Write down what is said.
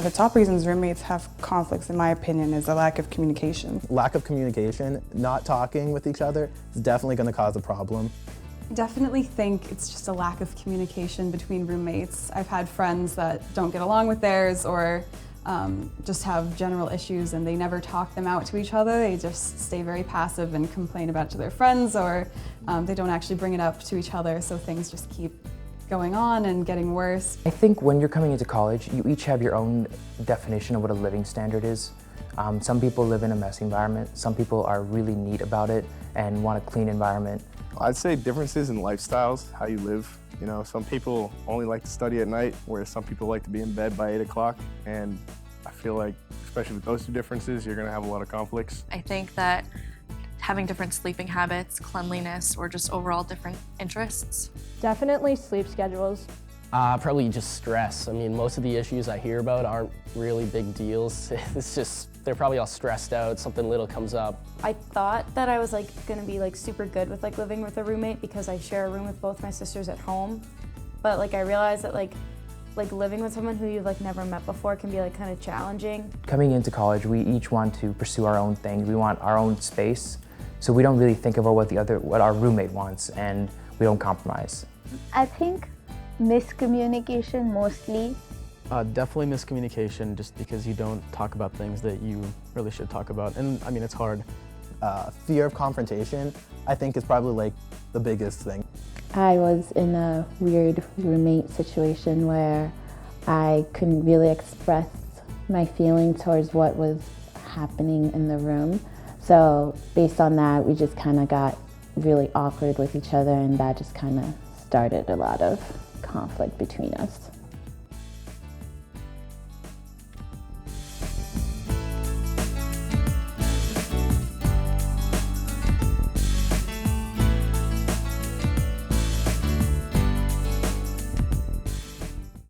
The top reasons roommates have conflicts, in my opinion, is a lack of communication. Lack of communication, not talking with each other, is definitely going to cause a problem. I definitely think it's just a lack of communication between roommates. I've had friends that don't get along with theirs or just have general issues and they never talk them out to each other. They just stay very passive and complain about it to their friends, or they don't actually bring it up to each other, so things just keep going on and getting worse. I think when you're coming into college, you each have your own definition of what a living standard is. Some people live in a messy environment, some people are really neat about it and want a clean environment. I'd say differences in lifestyles, how you live. You know, some people only like to study at night, whereas some people like to be in bed by 8 o'clock. And I feel like, especially with those two differences, you're gonna have a lot of conflicts. I think that having different sleeping habits, cleanliness, or just overall different interests. Definitely sleep schedules. Probably just stress. I mean, most of the issues I hear about aren't really big deals. It's just, they're probably all stressed out, something little comes up. I thought that I was gonna be super good with living with a roommate because I share a room with both my sisters at home. But I realized that living with someone who you've never met before can be kind of challenging. Coming into college, we each want to pursue our own thing. We want our own space. So we don't really think about what our roommate wants, and we don't compromise. I think miscommunication mostly. Definitely miscommunication, just because you don't talk about things that you really should talk about. And I mean, it's hard. Fear of confrontation, I think, is probably the biggest thing. I was in a weird roommate situation where I couldn't really express my feeling towards what was happening in the room. So based on that, we just kind of got really awkward with each other, and that just kind of started a lot of conflict between us.